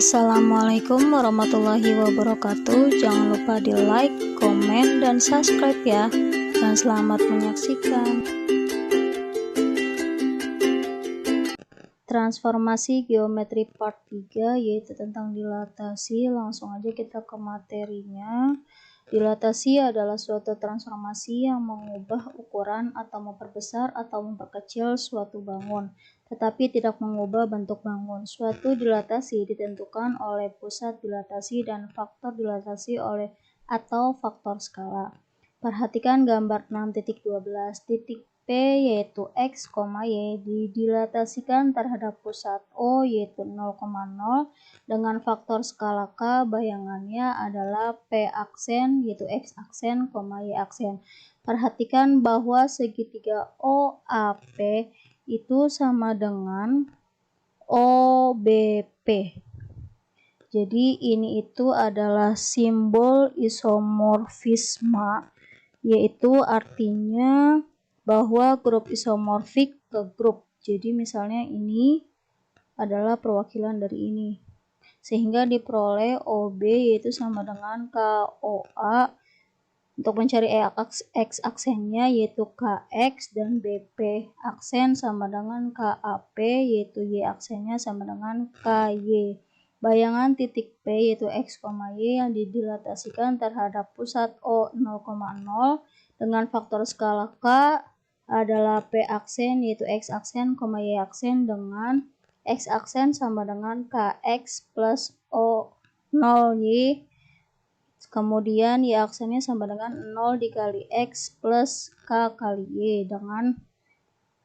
Assalamualaikum warahmatullahi wabarakatuh. Jangan lupa di like, komen, dan subscribe ya. Dan selamat menyaksikan. Transformasi geometri part 3 yaitu tentang dilatasi. Langsung aja kita ke materinya. Dilatasi adalah suatu transformasi yang mengubah ukuran atau memperbesar atau memperkecil suatu bangun, tetapi tidak mengubah bentuk bangun. Suatu dilatasi ditentukan oleh pusat dilatasi dan faktor dilatasi oleh atau faktor skala. Perhatikan gambar 6.12. Titik P yaitu X, Y didilatasikan terhadap pusat O yaitu 0,0 dengan faktor skala K. Bayangannya adalah P aksen yaitu X aksen, Y aksen. Perhatikan bahwa segitiga OAP itu sama dengan OBP. Jadi ini itu adalah simbol isomorfisme, yaitu artinya bahwa grup isomorfik ke grup. Jadi misalnya ini adalah perwakilan dari ini, sehingga diperoleh OB yaitu sama dengan KOA. Untuk mencari X aksennya yaitu KX dan BP aksen sama dengan KAP, yaitu Y aksennya sama dengan KY. Bayangan titik P yaitu X, Y yang didilatasikan terhadap pusat O 0,0 dengan faktor skala K adalah P aksen yaitu X aksen, Y aksen dengan X aksen sama dengan KX plus O 0Y. Kemudian Y aksennya sama dengan 0 dikali X plus K kali Y, dengan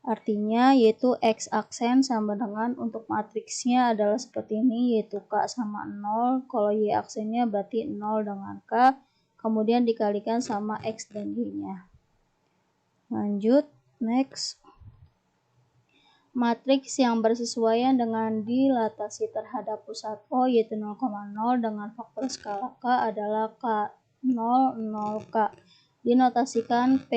artinya yaitu X aksen sama dengan, untuk matriksnya adalah seperti ini, yaitu K sama 0, kalau Y aksennya berarti 0 dengan K, kemudian dikalikan sama X dan Y-nya. Lanjut, next. Matriks yang bersesuaian dengan dilatasi terhadap pusat O yaitu 0,0 dengan faktor skala K adalah K0, 0K. Dinotasikan P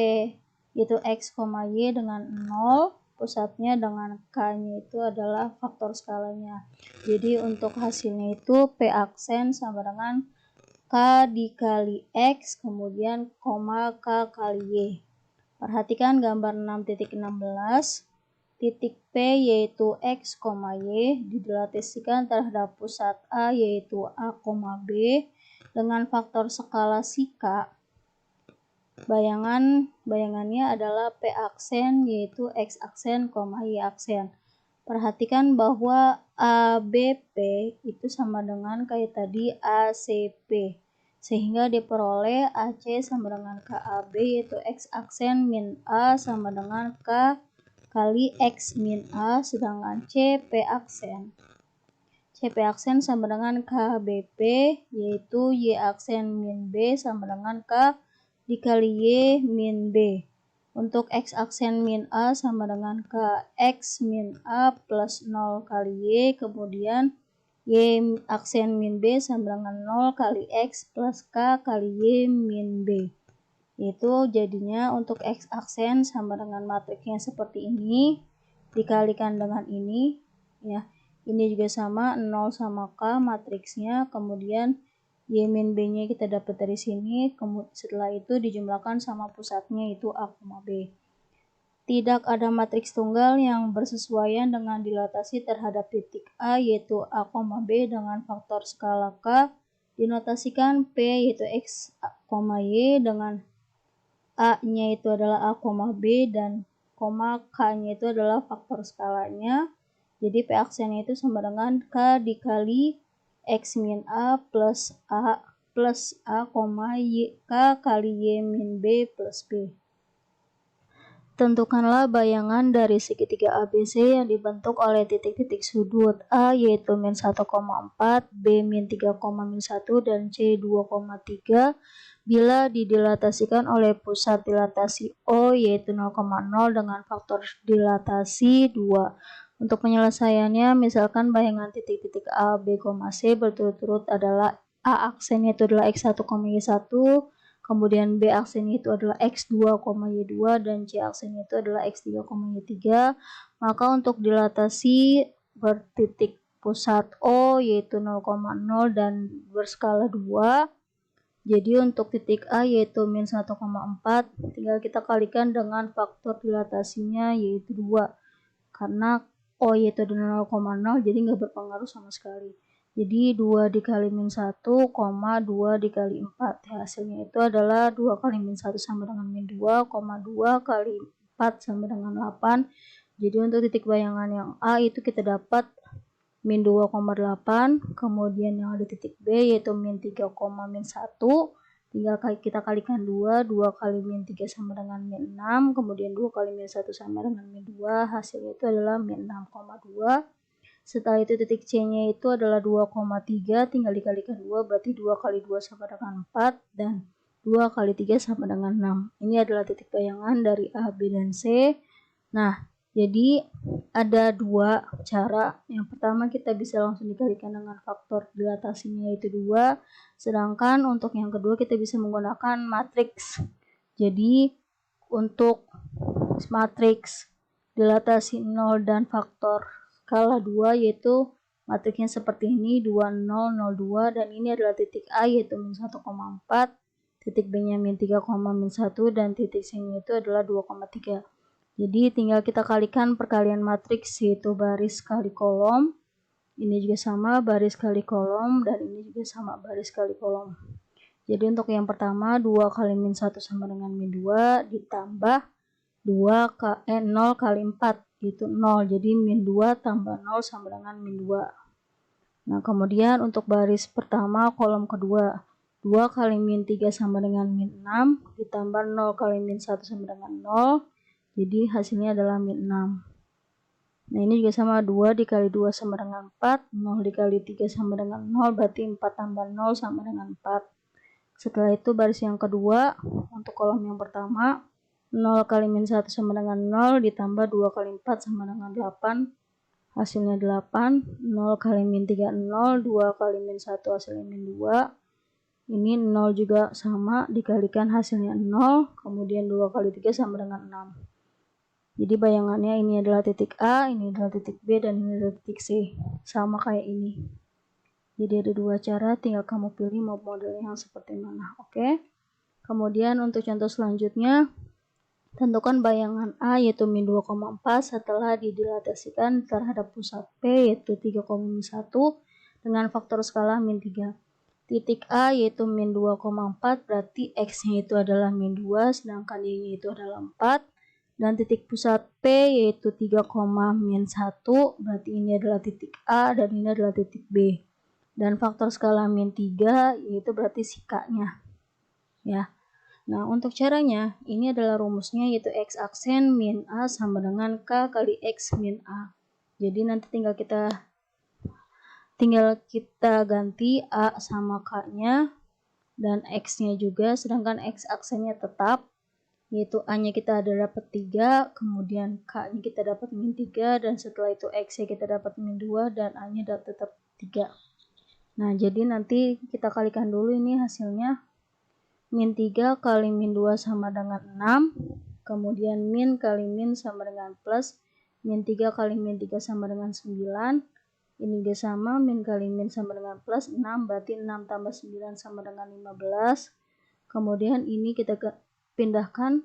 yaitu X, Y dengan 0, pusatnya dengan K-nya itu adalah faktor skalanya. Jadi untuk hasilnya itu P aksen sama dengan K dikali X, kemudian koma K kali Y. Perhatikan gambar 6.16. Titik P yaitu X, Y didilatasikan terhadap pusat A yaitu A, B dengan faktor skala si K. Bayangannya adalah P aksen yaitu X aksen, Y aksen. Perhatikan bahwa ABP itu sama dengan kayak tadi ACP, sehingga diperoleh AC sama dengan KAB yaitu X aksen min A sama dengan K kali X min A, sedangkan CP aksen sama dengan KBP yaitu Y aksen min B sama dengan K dikali Y min B. Untuk X aksen min A sama dengan KX min A plus 0 kali Y, kemudian Y aksen min B sama dengan 0 kali X plus K kali Y min B. Itu jadinya untuk X aksen sama dengan matriksnya seperti ini, dikalikan dengan ini ya. Ini juga sama 0 sama K matriksnya, kemudian Y min B nya kita dapat dari sini, setelah itu dijumlahkan sama pusatnya itu A, B. Tidak ada matriks tunggal yang bersesuaian dengan dilatasi terhadap titik A yaitu A, B dengan faktor skala K. Dinotasikan P yaitu X, Y dengan A-nya itu adalah A, B dan K-nya itu adalah faktor skalanya. Jadi P aksennya itu sama dengan K dikali X min A plus A, Y, K kali Y min B plus B. Tentukanlah bayangan dari segitiga ABC yang dibentuk oleh titik-titik sudut A yaitu min 1,4, B min 3,1 dan C 2,3 bila didilatasikan oleh pusat dilatasi O yaitu 0,0 dengan faktor dilatasi 2. Untuk penyelesaiannya, misalkan bayangan titik-titik A, B, C berturut-turut adalah A aksennya itu adalah X1, Y1, kemudian B aksennya itu adalah X2, Y2 dan C aksennya itu adalah X3, Y3. Maka untuk dilatasi bertitik pusat O yaitu 0,0 dan berskala 2. Jadi untuk titik A yaitu min 1,4, tinggal kita kalikan dengan faktor dilatasinya yaitu 2. Karena O yaitu 0,0 jadi nggak berpengaruh sama sekali. Jadi 2 dikali min 1, 2 dikali 4. Ya, hasilnya itu adalah 2 kali min 1 sama dengan min 2, 2 kali 4 sama dengan 8. Jadi untuk titik bayangan yang A itu kita dapat min 2,8, kemudian yang ada titik B yaitu min 3, min 1, tinggal kita kalikan 2 kali min 3 sama dengan min 6, kemudian 2 kali min 1 sama dengan min 2, hasilnya itu adalah min 6,2. Setelah itu titik C-nya itu adalah 2,3, tinggal dikalikan 2, berarti 2 kali 2 sama dengan 4, dan 2 kali 3 sama dengan 6. Ini adalah titik bayangan dari A, B, dan C. Nah, jadi ada dua cara. Yang pertama kita bisa langsung dikalikan dengan faktor dilatasinya yaitu 2. Sedangkan untuk yang kedua kita bisa menggunakan matriks. Jadi untuk matriks dilatasi 0 dan faktor skala 2 yaitu matriksnya seperti ini 2, 0, 0, 2, dan ini adalah titik A yaitu min 1,4, titik B nya min 3, min 1, dan titik C nya itu adalah 2,3. Jadi tinggal kita kalikan perkalian matriks yaitu baris kali kolom. Ini juga sama baris kali kolom, dan ini juga sama baris kali kolom. Jadi untuk yang pertama 2 kali min 1 sama dengan min 2 ditambah 0 kali 4 itu 0. Jadi min 2 tambah 0 sama dengan min 2. Nah, kemudian untuk baris pertama kolom kedua 2 kali min 3 sama dengan min 6 ditambah 0 kali min 1 sama dengan 0. Jadi hasilnya adalah min 6. Nah, ini juga sama 2 dikali 2 sama dengan 4, 0 dikali 3 sama dengan 0, berarti 4 tambah 0 sama dengan 4. Setelah itu baris yang kedua, untuk kolom yang pertama, 0 kali min 1 sama dengan 0, ditambah 2 kali 4 sama dengan 8, hasilnya 8, 0 kali min 3, 0, 2 kali min 1 hasilnya min 2, ini 0 juga sama, dikalikan hasilnya 0, kemudian 2 kali 3 sama dengan 6. Jadi bayangannya ini adalah titik A, ini adalah titik B, dan ini adalah titik C. Sama kayak ini. Jadi ada dua cara, tinggal kamu pilih mau modelnya yang seperti mana. Oke. Kemudian untuk contoh selanjutnya, tentukan bayangan A yaitu min 2,4 setelah didilatasikan terhadap pusat P yaitu 3,1 dengan faktor skala min 3. Titik A yaitu min 2,4 berarti X-nya itu adalah min 2, sedangkan Y-nya itu adalah 4. Dan titik pusat P yaitu 3, min 1, berarti ini adalah titik A dan ini adalah titik B. Dan faktor skala min 3 yaitu berarti si K-nya. Ya. Nah, untuk caranya, ini adalah rumusnya yaitu X aksen min A sama dengan K kali X min A. Jadi nanti tinggal kita ganti A sama K-nya dan X-nya juga, sedangkan X aksennya tetap. Yaitu A-nya kita ada dapat 3, kemudian K-nya kita dapat min 3, dan setelah itu X-nya kita dapat min 2, dan A-nya tetap 3. Nah, jadi nanti kita kalikan dulu ini hasilnya. Min 3 kali min 2 sama dengan 6, kemudian min kali min sama dengan plus, min 3 kali min 3 sama dengan 9, ini juga sama, min kali min sama dengan plus 6, berarti 6 tambah 9 sama dengan 15, kemudian ini kita pindahkan,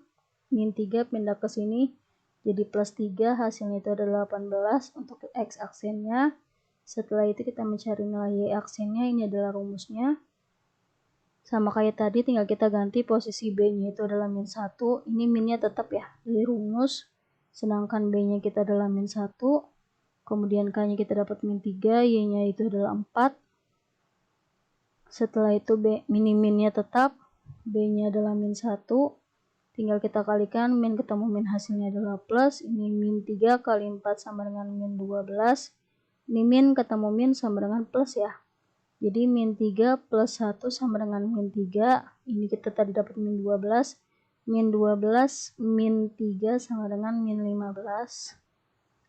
min 3 pindah ke sini, jadi plus 3, hasilnya itu adalah 18 untuk X aksennya. Setelah itu kita mencari nilai Y aksennya, ini adalah rumusnya. Sama kayak tadi, tinggal kita ganti posisi B-nya itu adalah min 1, ini minnya tetap ya, dari rumus, sedangkan B-nya kita adalah min 1, kemudian K-nya kita dapat min 3, Y-nya itu adalah 4, setelah itu min-minnya tetap, B-nya adalah min 1, tinggal kita kalikan, min ketemu min hasilnya adalah plus, ini min 3 kali 4 sama dengan min 12, ini min ketemu min sama dengan plus ya. Jadi min 3 plus 1 sama dengan min 3, ini kita tadi dapat min 12, min 12, min 3 sama dengan min 15.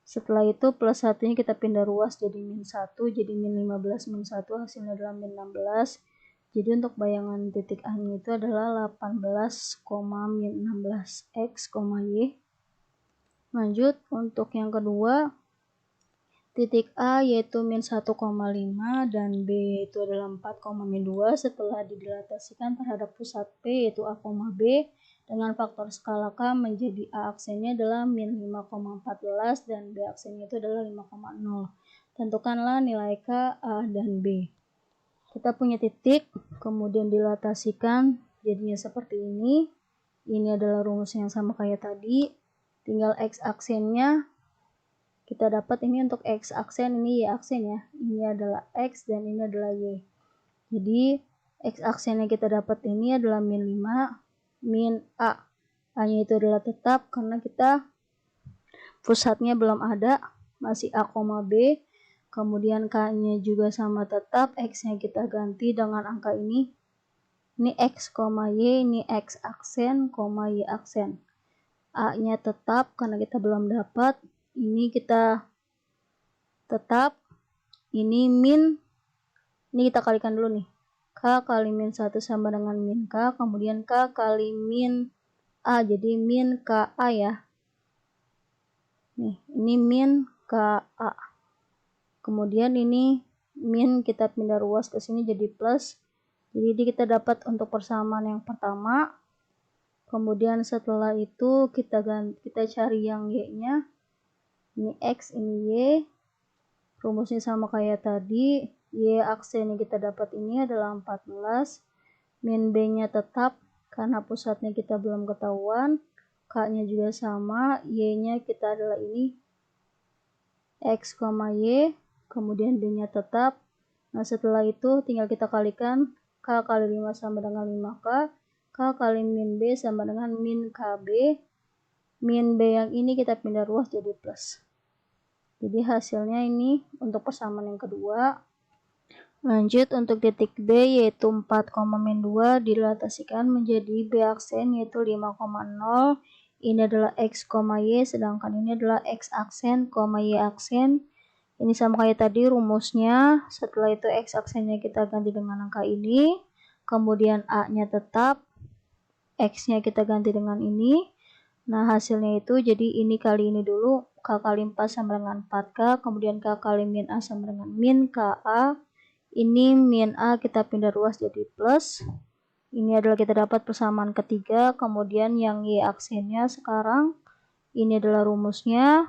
Setelah itu plus 1-nya kita pindah ruas jadi min 1, jadi min 15 min 1 hasilnya adalah min 16. Jadi untuk bayangan titik A-nya itu adalah 18, min 16 X, Y. Lanjut untuk yang kedua, titik A yaitu min 1,5 dan B yaitu adalah 4,2 setelah didilatasikan terhadap pusat P yaitu A, B dengan faktor skala K menjadi A aksennya adalah min 5,14 dan B aksennya itu adalah 5,0. Tentukanlah nilai K, A, dan B. Kita punya titik, kemudian dilatasikan jadinya seperti ini. Ini adalah rumus yang sama kayak tadi. Tinggal X aksennya kita dapat ini untuk X aksen, ini Y aksen ya. Ini adalah X dan ini adalah Y. Jadi X aksennya kita dapat ini adalah min 5, min A. A-nya itu adalah tetap karena kita pusatnya belum ada, masih A, B. Kemudian K-nya juga sama tetap, X-nya kita ganti dengan angka ini. Ini X, Y, ini X aksen, Y aksen. A-nya tetap karena kita belum dapat. Ini kita tetap, ini min, ini kita kalikan dulu nih. K kali min 1 sama dengan min K, kemudian K kali min A, jadi min KA ya. Nih, ini min KA. Kemudian ini min kita pindah ruas ke sini jadi plus. Jadi kita dapat untuk persamaan yang pertama. Kemudian setelah itu kita cari yang Y-nya. Ini X, ini Y. Rumusnya sama kayak tadi. Y aksen yang kita dapat ini adalah 14. Min B-nya tetap karena pusatnya kita belum ketahuan. K-nya juga sama. Y-nya kita adalah ini. X, Y. Kemudian B-nya tetap. Nah setelah itu tinggal kita kalikan. K kali 5 sama dengan 5K. K kali min B sama dengan min KB. Min B yang ini kita pindah ruas jadi plus. Jadi hasilnya ini untuk persamaan yang kedua. Lanjut untuk titik B yaitu 4,2 dilatasikan menjadi B aksen yaitu 5,0. Ini adalah X, Y, sedangkan ini adalah X aksen, Y aksen. Ini sama kayak tadi rumusnya. Setelah itu X aksennya kita ganti dengan angka ini. Kemudian A-nya tetap. X-nya kita ganti dengan ini. Nah hasilnya itu jadi ini kali ini dulu. K kali 4 sama dengan 4K. Kemudian K kali min A sama dengan min KA. Ini min A kita pindah ruas jadi plus. Ini adalah kita dapat persamaan ketiga. Kemudian yang Y aksennya sekarang. Ini adalah rumusnya.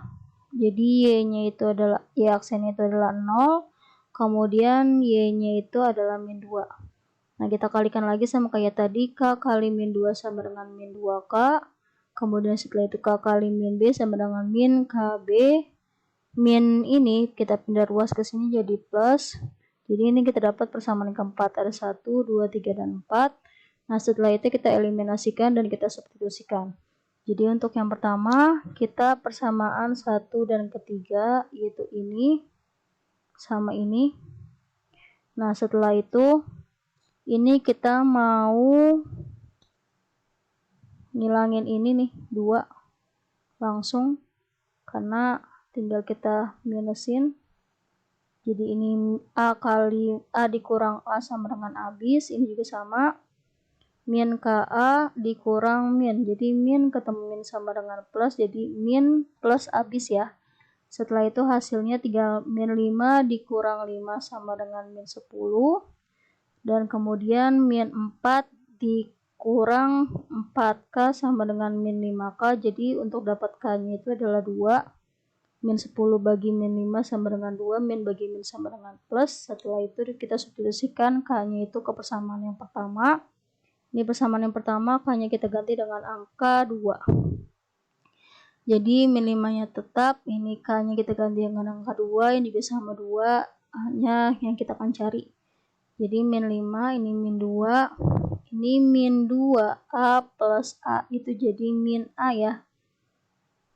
Jadi Y-nya itu adalah, Y aksennya itu adalah 0. Kemudian Y-nya itu adalah min 2. Nah kita kalikan lagi sama kayak tadi. K kali min 2 sama dengan min 2K. Kemudian setelah itu K kali min B sama dengan min KB. Min ini kita pindah ruas ke sini jadi plus. Jadi ini kita dapat persamaan yang keempat. Ada 1, 2, 3, dan 4. Nah setelah itu kita eliminasikan dan kita substitusikan. Jadi untuk yang pertama kita persamaan 1 dan ketiga yaitu ini sama ini. Nah setelah itu ini kita mau ngilangin ini nih 2 langsung karena tinggal kita minusin. Jadi ini A kali A dikurang A sama dengan habis. Ini juga sama. Min KA dikurang min. Jadi min ketemu min sama dengan plus. Jadi min plus habis ya. Setelah itu hasilnya 3 min 5 dikurang 5 sama dengan min 10. Dan kemudian min 4 dikurang 4K sama dengan min 5K. Jadi untuk dapat K-nya itu adalah 2. Min 10 bagi min 5 sama dengan 2, min bagi min sama dengan plus. Setelah itu kita substitusikan K-nya itu ke persamaan yang pertama. Ini persamaan yang pertama, K-nya kita ganti dengan angka 2. Jadi min 5-nya tetap, ini K-nya kita ganti dengan angka 2, ini juga sama 2, hanya yang kita akan cari. Jadi min 5, ini min 2, ini min 2, A plus A itu jadi min A ya.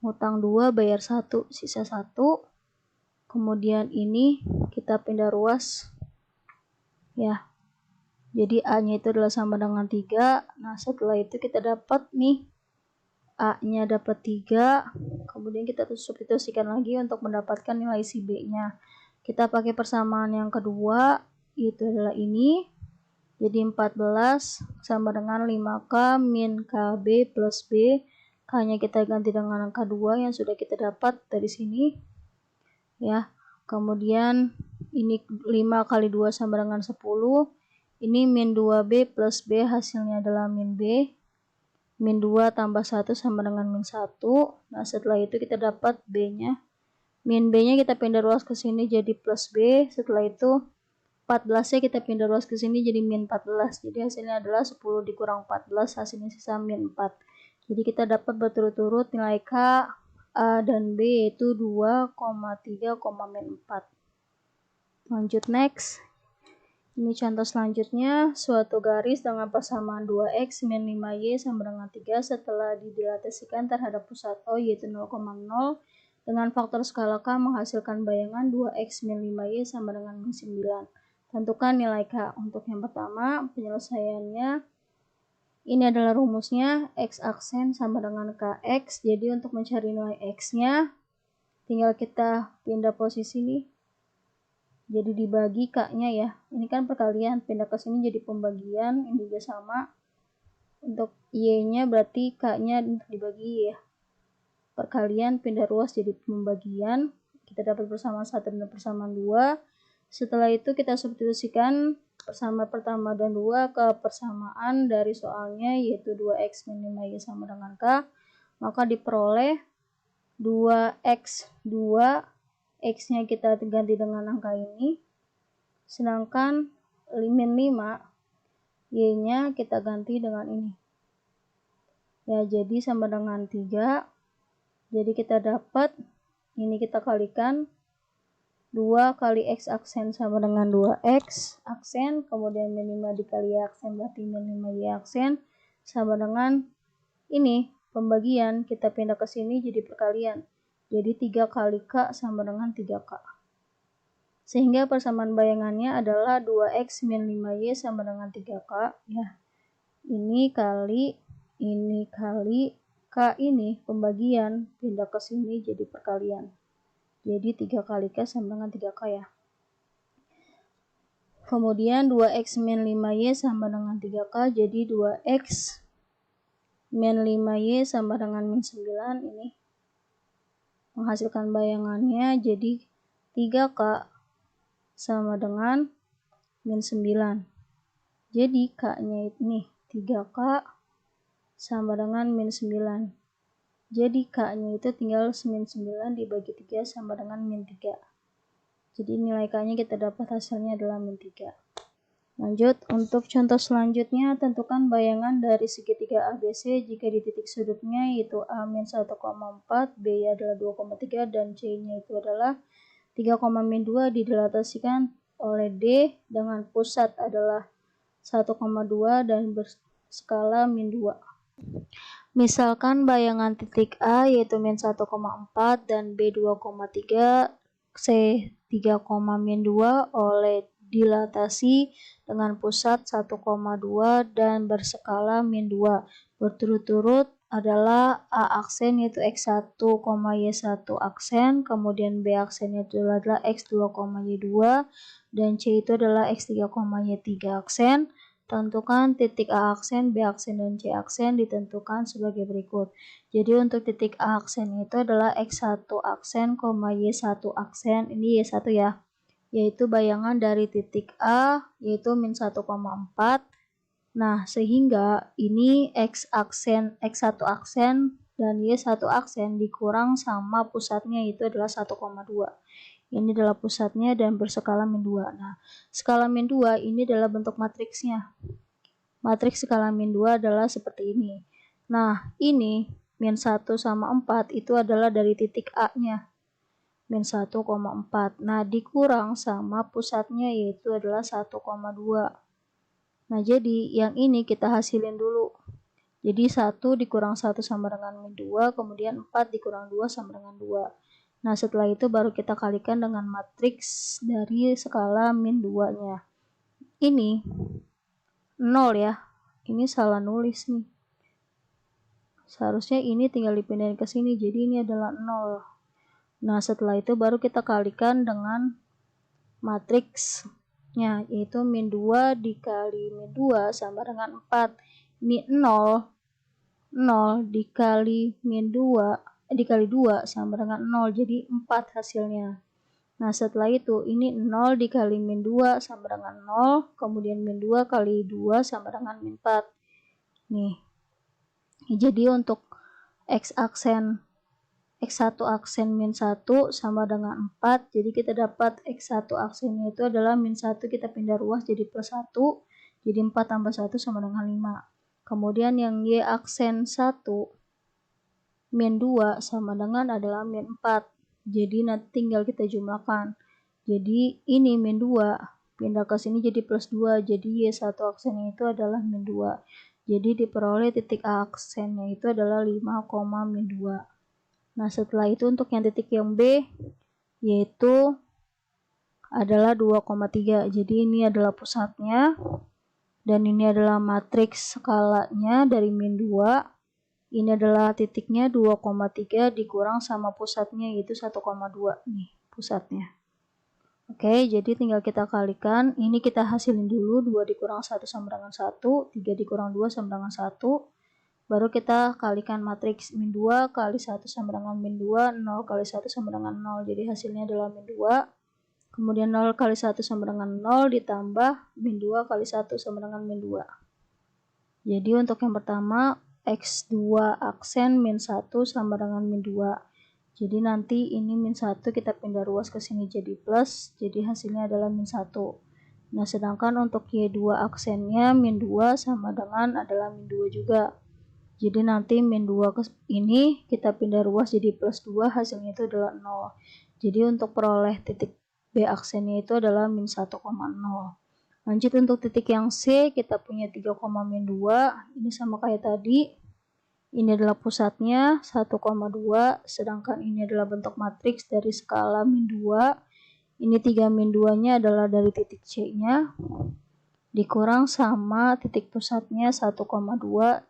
Utang 2 bayar 1 sisa 1. Kemudian ini kita pindah ruas ya. Jadi A-nya itu adalah sama dengan 3. Nah setelah itu kita dapat nih A-nya dapat 3. Kemudian kita substitusikan lagi untuk mendapatkan nilai si B-nya. Kita pakai persamaan yang kedua, itu adalah ini. Jadi 14 sama dengan 5K min KB plus B. K-nya kita ganti dengan angka 2 yang sudah kita dapat dari sini. Ya. Kemudian ini 5 kali 2 sama dengan 10. Ini min 2B plus B hasilnya adalah min B. Min 2 tambah 1 sama dengan min 1. Nah, setelah itu kita dapat B-nya. Min B-nya kita pindah ruas ke sini jadi plus B. Setelah itu 14-nya kita pindah ruas ke sini jadi min 14. Jadi hasilnya adalah 10 dikurang 14, hasilnya sisa min 4. Jadi kita dapat berturut-turut nilai K, A, dan B yaitu 2, 3, min 4. Lanjut next. Ini contoh selanjutnya, suatu garis dengan persamaan 2x min 5y sama dengan 3 setelah didilatasikan terhadap pusat O yaitu 0,0 dengan faktor skala K menghasilkan bayangan 2x min 5y sama dengan min 9. Tentukan nilai K. Untuk yang pertama, penyelesaiannya ini adalah rumusnya x aksen sama dengan kx. Jadi untuk mencari nilai x-nya tinggal kita pindah posisi nih. Jadi dibagi k-nya ya. Ini kan perkalian, pindah ke sini jadi pembagian, ini juga sama. Untuk y-nya berarti k-nya dibagi ya. Perkalian pindah ruas jadi pembagian. Kita dapat persamaan 1 dan persamaan 2. Setelah itu kita substitusikan persamaan pertama dan 2 ke persamaan dari soalnya yaitu 2x min 5y sama dengan K. Maka diperoleh 2x2, x-nya kita ganti dengan angka ini. Sedangkan min 5, y-nya kita ganti dengan ini. Ya, jadi sama dengan 3. Jadi kita dapat, ini kita kalikan. 2 kali x aksen sama dengan 2x aksen, kemudian min 5 dikali y aksen berarti min 5y aksen sama dengan ini pembagian, kita pindah ke sini jadi perkalian. Jadi 3 kali k sama dengan 3k. Sehingga persamaan bayangannya adalah 2x min 5y sama dengan 3k ya. Ini kali k ini pembagian, pindah ke sini jadi perkalian. Jadi 3 kali K sama dengan 3K ya. Kemudian 2X min 5Y sama dengan 3K. Jadi 2X min 5Y sama dengan min 9. Ini menghasilkan bayangannya. Jadi 3K sama dengan min 9. Jadi K-nya ini 3K sama dengan min 9. Jadi K-nya itu tinggal min 9 dibagi 3 sama dengan min 3. Jadi nilai K-nya kita dapat hasilnya adalah min 3. Lanjut, untuk contoh selanjutnya, tentukan bayangan dari segitiga ABC jika di titik sudutnya yaitu A min 1,4, B adalah 2,3, dan C-nya itu adalah 3, min 2 didilatasikan oleh D dengan pusat adalah 1,2 dan berskala min 2. Misalkan bayangan titik A yaitu min 1,4 dan B 2,3, C 3, min 2 oleh dilatasi dengan pusat 1,2 dan berskala min 2. Berturut-turut adalah A aksen yaitu x1, y1 aksen, kemudian B aksen itu adalah x2, y2, dan C itu adalah x3, y3 aksen. Tentukan titik A aksen, B aksen, dan C aksen ditentukan sebagai berikut. Jadi untuk titik A aksen itu adalah X1 aksen, Y1 aksen, ini Y1 ya, yaitu bayangan dari titik A yaitu min 1,4. Nah, sehingga ini X aksen, X1 aksen, dan Y1 aksen dikurang sama pusatnya itu adalah 1,2. Ini adalah pusatnya dan berskala min 2. Nah, skala min 2 ini adalah bentuk matriksnya. Matriks skala min 2 adalah seperti ini. Nah, ini min 1 sama 4 itu adalah dari titik A-nya. Min 1,4. Nah, dikurang sama pusatnya yaitu adalah 1,2. Nah, jadi yang ini kita hasilin dulu. Jadi 1 dikurang 1 sama dengan min 2, kemudian 4 dikurang 2 sama dengan 2. Nah, setelah itu baru kita kalikan dengan matriks dari skala min 2-nya. Ini 0 ya. Ini salah nulis nih. Seharusnya ini tinggal dipindahin ke sini, jadi ini adalah 0. Nah, setelah itu baru kita kalikan dengan matriksnya, yaitu min 2 dikali min 2 sama dengan 4. Ini 0 dikali min 2 dikali 2 sama dengan 0, jadi 4 hasilnya. Nah, setelah itu ini 0 dikali min 2 sama dengan 0, kemudian min 2 kali 2 sama dengan min 4. Nih, jadi untuk X1 aksen min 1 sama dengan 4, jadi kita dapat X1 aksennya itu adalah min 1, kita pindah ruas jadi plus 1, jadi 4 tambah 1 sama dengan 5. Kemudian yang Y aksen 1 min 2 sama dengan adalah min 4. Jadi nanti tinggal kita jumlahkan. Jadi ini min 2 pindah ke sini jadi plus 2. Jadi Y1 aksennya itu adalah min 2. Jadi diperoleh titik A aksennya itu adalah 5, min 2. Nah, setelah itu untuk yang titik yang B yaitu adalah 2,3. Jadi ini adalah pusatnya dan ini adalah matriks skalanya dari min 2. Ini adalah titiknya 2,3 dikurang sama pusatnya yaitu 1,2 nih pusatnya. Oke, jadi tinggal kita kalikan. Ini kita hasilin dulu 2 dikurang 1 sama dengan 1, 3 dikurang 2 sama dengan 1. Baru kita kalikan matriks min 2 kali 1 sama dengan min 2, 0 kali 1 sama dengan 0. Jadi hasilnya adalah min 2. Kemudian 0 kali 1 sama dengan 0 ditambah min 2 kali 1 sama dengan min 2. Jadi untuk yang pertama X2 aksen min 1 sama dengan min 2. Jadi nanti ini min 1 kita pindah ruas ke sini jadi plus, jadi hasilnya adalah min 1. Nah, sedangkan untuk Y2 aksennya min 2 sama dengan adalah min 2 juga. Jadi nanti min 2 ke ini kita pindah ruas jadi plus 2, hasilnya itu adalah 0. Jadi untuk peroleh titik B aksennya itu adalah min 1,0. Lanjut untuk titik yang C, kita punya 3, min 2. Ini sama kayak tadi. Ini adalah pusatnya 1,2, sedangkan ini adalah bentuk matriks dari skala min 2. Ini 3 min 2-nya adalah dari titik C-nya. Dikurang sama titik pusatnya 1,2.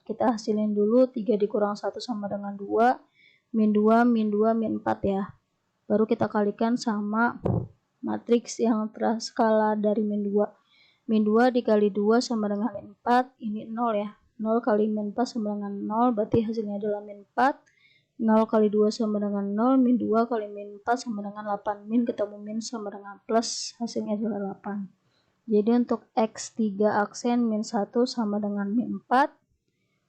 Kita hasilin dulu 3 dikurang 1 sama dengan 2. Min 2, min 2, min 4 ya. Baru kita kalikan sama matriks yang terskala dari min 2. Min 2 dikali 2 sama dengan min 4. Ini 0 ya. 0 kali min 4 sama dengan 0, berarti hasilnya adalah min 4. 0 kali 2 sama dengan 0, min 2 kali min 4 sama dengan 8. Min ketemu min sama dengan plus, hasilnya adalah 8. Jadi untuk X3 aksen min 1 sama dengan min 4.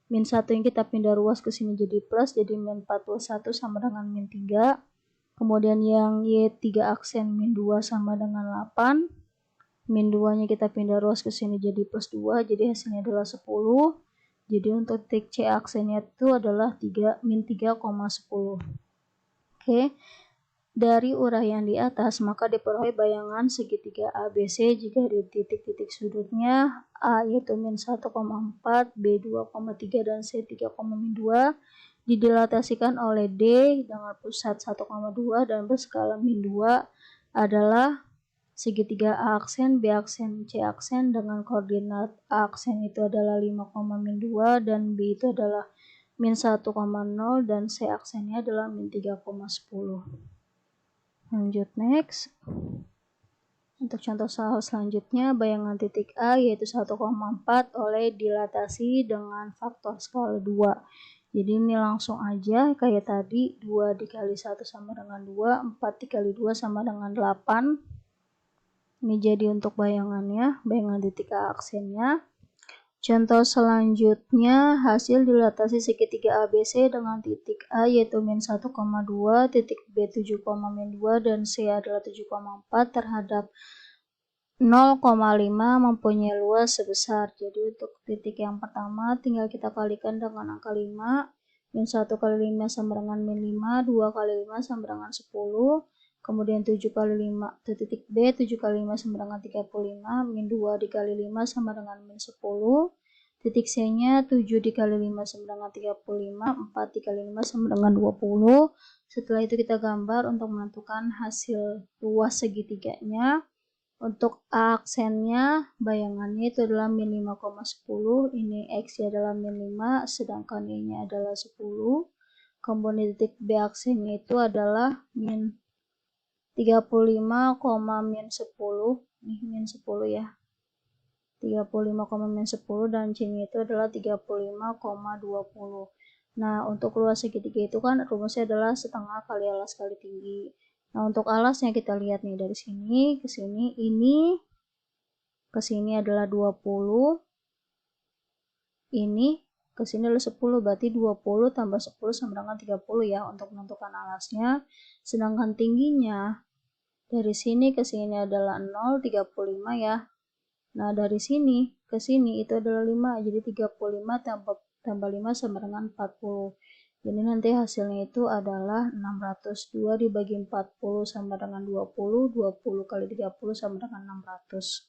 Min 1 yang kita pindah ruas ke sini jadi plus, jadi min 4 plus 1 sama dengan min 3. Kemudian yang Y3 aksen min 2 sama dengan 8. Min 2-nya kita pindah ruas ke sini jadi plus 2, jadi hasilnya adalah 10. Jadi untuk titik C aksennya itu adalah min 3,10. Oke. Dari uraian di atas, maka diperoleh bayangan segitiga ABC jika di titik-titik sudutnya A yaitu min 1,4, B 2,3, dan C 3,2 didilatasikan oleh D dengan pusat 1,2 dan berskala min 2 adalah segitiga A aksen, B aksen, C aksen dengan koordinat A aksen itu adalah 5, min 2 dan B itu adalah min 1,0 dan C aksennya adalah min 3,10. Lanjut next. Untuk contoh soal selanjutnya, bayangan titik A yaitu 1,4 oleh dilatasi dengan faktor skala 2. Jadi ini langsung aja kayak tadi, 2 dikali 1 sama dengan 2, 4 dikali 2 sama dengan 8. Ini jadi untuk bayangannya, bayangan titik A aksennya. Contoh selanjutnya, hasil dilatasi segitiga ABC dengan titik A yaitu min 1,2, titik B 7, min 2, dan C adalah 7,4 terhadap 0,5 mempunyai luas sebesar. Jadi untuk titik yang pertama tinggal kita kalikan dengan angka 5. Min 1 kali 5 sama dengan min 5, 2 kali 5 sama dengan 10. Kemudian 7 kali 5, titik B 7 kali 5 sama dengan 35, min 2 dikali 5 sama dengan min 10. Titik C-nya 7 dikali 5 sama dengan 35, 4 dikali 5 sama dengan 20. Setelah itu kita gambar untuk menentukan hasil luas segitiganya. Untuk A aksennya, bayangannya itu adalah min 5,10, ini X-nya adalah min 5, sedangkan Y-nya adalah 10. Kemudian titik B aksennya itu adalah min 35, min 10, nih min 10 ya. 35, min 10 dan C-nya itu adalah 35,20. Nah, untuk luas segitiga itu kan rumusnya adalah setengah kali alas kali tinggi. Nah, untuk alasnya kita lihat nih dari sini ke sini, ini ke sini adalah 20, ini ke sini adalah 10, berarti 20 tambah 10 sama dengan 30 ya untuk menentukan alasnya. Sedangkan tingginya dari sini ke sini adalah 0, 35 ya. Nah, dari sini ke sini itu adalah 5, jadi 35 tambah 5 sama dengan 40. Jadi nanti hasilnya itu adalah 602 dibagi 40 sama dengan 20, 20 kali 30 sama dengan 600.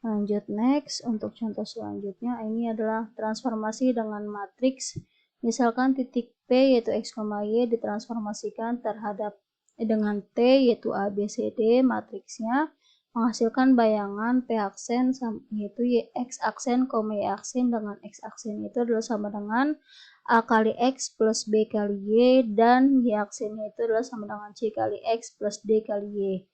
Lanjut next, untuk contoh selanjutnya ini adalah transformasi dengan matriks. Misalkan titik P yaitu X, Y ditransformasikan terhadap dengan T yaitu A, B, C, D matriksnya menghasilkan bayangan P aksen yaitu X aksen, Y aksen dengan X aksen itu adalah sama dengan A kali X plus B kali Y dan Y aksennya itu adalah sama dengan C kali X plus D kali Y.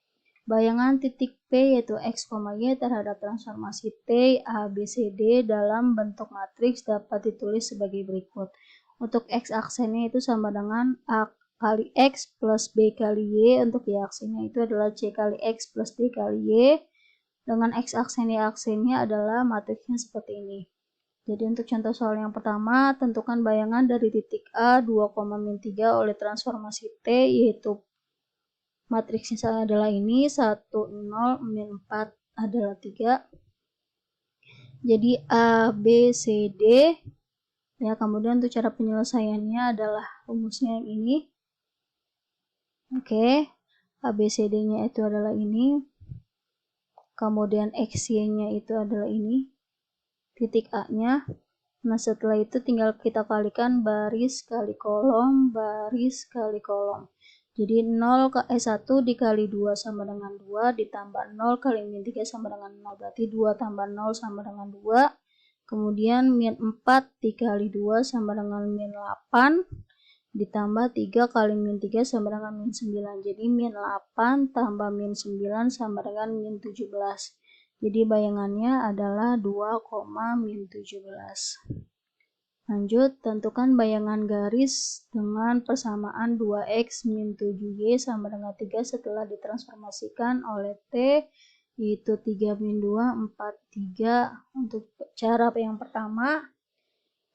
Bayangan titik P yaitu X, Y terhadap transformasi T, A, B, C, D dalam bentuk matriks dapat ditulis sebagai berikut. Untuk X aksennya itu sama dengan A kali X plus B kali Y, untuk Y aksennya itu adalah C kali X plus D kali Y, dengan X aksen Y aksennya adalah matriksnya seperti ini. Jadi untuk contoh soal yang pertama, tentukan bayangan dari titik A 2,-3 oleh transformasi T, yaitu matriksnya adalah ini 1, 0, min 4 adalah 3. Jadi A, B, C, D. Ya, kemudian untuk cara penyelesaiannya adalah rumusnya yang ini. Oke, ABCD-nya itu adalah ini. Kemudian XY-nya itu adalah ini. Titik A-nya. Nah, setelah itu tinggal kita kalikan baris kali kolom, baris kali kolom. Jadi 1 dikali 2 sama dengan 2, ditambah 0 kali min 3 sama dengan 0. Berarti 2 tambah 0 sama dengan 2. Kemudian min 4 dikali 2 sama dengan min 8. Ditambah 3 kali min 3 sama dengan min 9. Jadi min 8 tambah min 9 sama dengan min 17. Jadi bayangannya adalah 2, min 17. Lanjut, tentukan bayangan garis dengan persamaan 2x min 7y sama dengan 3 setelah ditransformasikan oleh T, yaitu 3 min 2, 4, 3. Untuk cara yang pertama,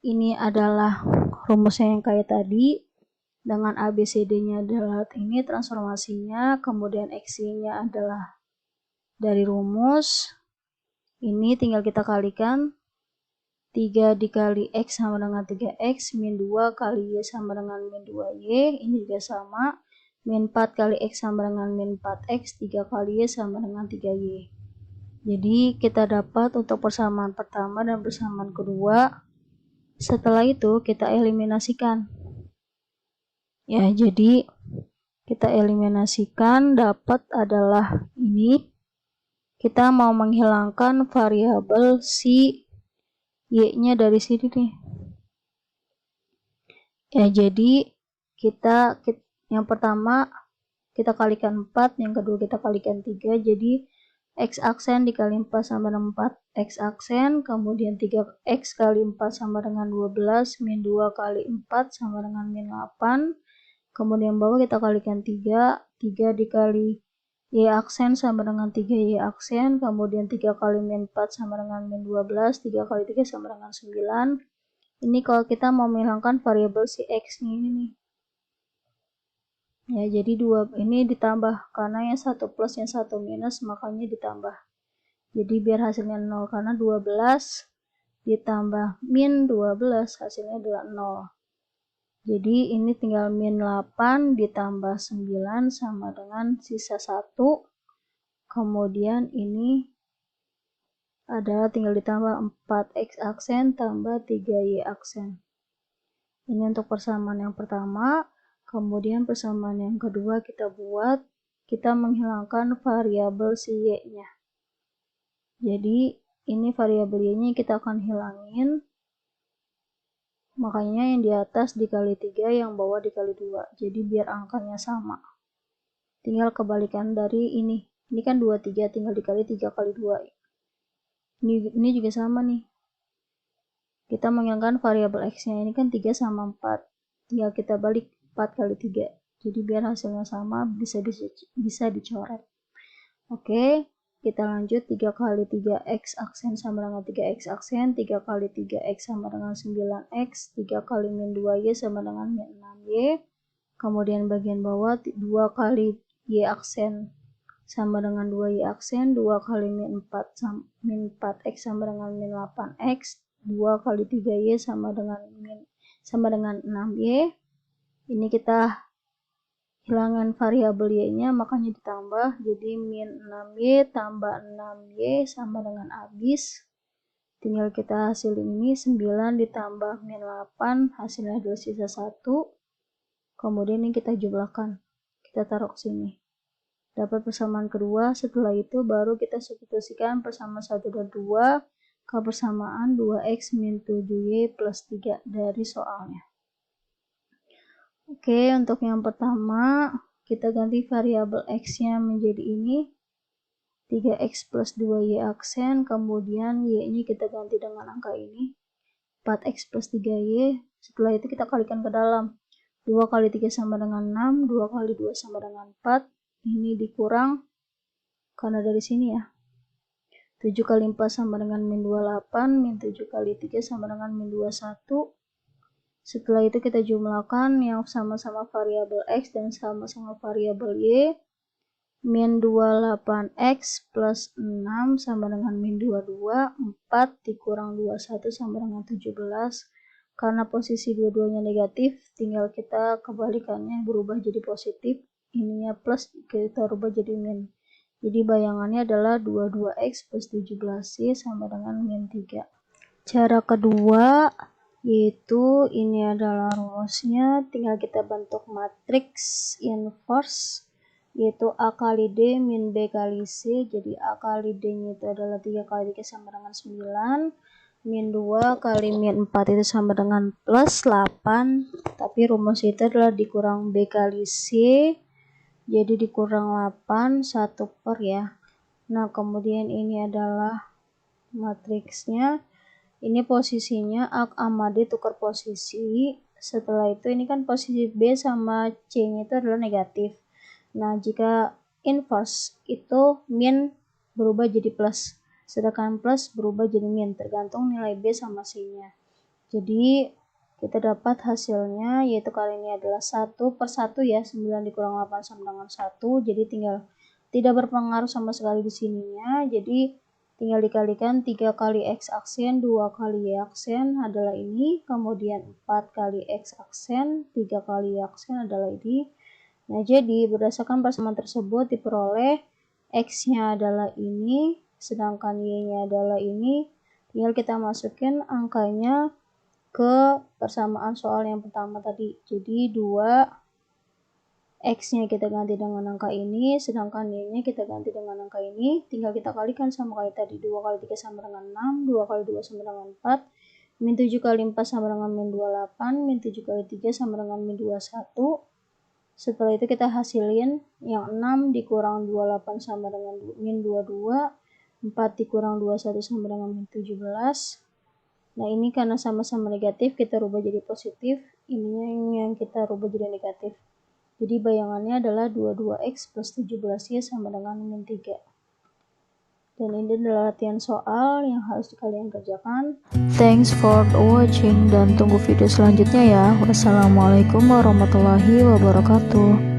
ini adalah rumusnya yang kayak tadi, dengan ABCD-nya adalah ini transformasinya, kemudian XY-nya adalah dari rumus, ini tinggal kita kalikan, 3 dikali X sama dengan 3X, min 2 kali Y sama dengan min 2Y, ini juga sama, min 4 kali X sama dengan min 4X, 3 kali Y sama dengan 3Y. Jadi kita dapat untuk persamaan pertama dan persamaan kedua. Setelah itu kita eliminasikan. Ya, jadi kita eliminasikan, dapat adalah ini. Kita mau menghilangkan variabel si Y-nya dari sini nih. Ya, jadi kita yang pertama kita kalikan 4, yang kedua kita kalikan 3. Jadi X aksen dikali 4 sama dengan 4 X aksen, kemudian 3X kali 4 sama dengan 12, min 2 kali 4 sama dengan min 8. Kemudian bawah kita kalikan 3, 3 dikali Y aksen sama dengan 3Y aksen, kemudian 3 kali min 4 sama dengan min 12, 3 kali 3 sama dengan 9. Ini kalau kita mau menghilangkan variabel si X ini nih. Ya, jadi 2 ini ditambah, karena yang 1 plus yang 1 minus, makanya ditambah. Jadi biar hasilnya 0, karena 12 ditambah min 12 hasilnya adalah 0. Jadi ini tinggal min 8 ditambah 9 sama dengan sisa 1. Kemudian ini adalah tinggal ditambah 4X aksen tambah 3Y aksen. Ini untuk persamaan yang pertama. Kemudian persamaan yang kedua kita buat, kita menghilangkan variabel si Y-nya. Jadi ini variabel Y-nya kita akan hilangin. Makanya yang di atas dikali 3, yang bawah dikali 2. Jadi biar angkanya sama. Tinggal kebalikan dari ini. Ini kan 23, tinggal dikali 3 kali 2. Ini juga sama nih. Kita menghilangkan variabel X-nya. Ini kan 3 sama 4. Tinggal kita balik 4 kali 3. Jadi biar hasilnya sama bisa dicoret. Oke, kita lanjut. 3 kali 3x aksen sama dengan 3x aksen, 3 kali 3x sama dengan 9x, 3 kali min 2y sama dengan min 6y. Kemudian bagian bawah 2 kali y aksen sama dengan 2y aksen, 2 kali min 4x sama dengan min 8x, 2 kali 3y sama dengan 6y. Ini kita hilangkan variabel y-nya, makanya ditambah, jadi min 6y tambah 6y sama dengan habis. Tinggal kita hasilin ini, 9 ditambah min 8, hasilnya adalah sisa 1. Kemudian ini kita jumlahkan, kita taruh ke sini. Dapat persamaan kedua. Setelah itu baru kita substitusikan persamaan 1 dan 2 ke persamaan 2x min 7y plus 3 dari soalnya. Oke, untuk yang pertama kita ganti variabel x-nya menjadi ini 3x plus 2y aksen, kemudian y ini kita ganti dengan angka ini 4x plus 3y. Setelah itu kita kalikan ke dalam, 2 kali 3 sama dengan 6, 2 kali 2 sama dengan 4, ini dikurang karena dari sini ya, 7 kali 4 sama dengan min 28, min 7 kali 3 sama dengan min 21. Setelah itu kita jumlahkan yang sama-sama variabel x dan sama-sama variabel y. Min 28x plus 6 sama dengan min 22, 4 dikurang 21 sama dengan 17. Karena posisi dua-duanya negatif, tinggal kita kebalikannya berubah jadi positif. Ininya plus, kita rubah jadi min. Jadi bayangannya adalah 22x plus 17y sama dengan min 3. Cara kedua, yaitu ini adalah rumusnya, tinggal kita bentuk matriks inverse, yaitu A kali D min B kali C. Jadi A kali D nya itu adalah 3 kali 3 sama dengan 9, min 2 kali min 4 itu sama dengan plus 8, tapi rumus itu adalah dikurang B kali C, jadi dikurang 8, 1 per ya. Nah kemudian ini adalah matriksnya. Ini posisinya A sama D tukar posisi. Setelah itu ini kan posisi B sama C nya itu adalah negatif. Nah jika inverse itu min berubah jadi plus, sedangkan plus berubah jadi min, tergantung nilai B sama C nya. Jadi kita dapat hasilnya, yaitu kali ini adalah 1 per 1 ya, 9 dikurang 8 sama dengan 1, jadi tinggal tidak berpengaruh sama sekali di sininya. Jadi tinggal dikalikan 3 kali x aksen, 2 kali y aksen adalah ini, kemudian 4 kali x aksen, 3 kali y aksen adalah ini. Nah jadi berdasarkan persamaan tersebut diperoleh x-nya adalah ini, sedangkan y-nya adalah ini. Tinggal kita masukin angkanya ke persamaan soal yang pertama tadi. Jadi 2 x-nya kita ganti dengan angka ini, sedangkan y-nya kita ganti dengan angka ini. Tinggal kita kalikan sama kayak tadi, 2 kali 3 sama dengan 6, 2 kali 2 sama dengan 4, min 7 kali 4 sama dengan min 28, min 7 kali 3 sama dengan min 21. Setelah itu kita hasilin yang 6 dikurang 28 sama dengan min 22, 4 dikurang 21 sama dengan min 17. Nah ini karena sama-sama negatif, kita rubah jadi positif, ini yang kita rubah jadi negatif. Jadi bayangannya adalah 22x plus 17y sama dengan min 3. Dan ini adalah latihan soal yang harus kalian kerjakan. Thanks for watching dan tunggu video selanjutnya ya. Wassalamualaikum warahmatullahi wabarakatuh.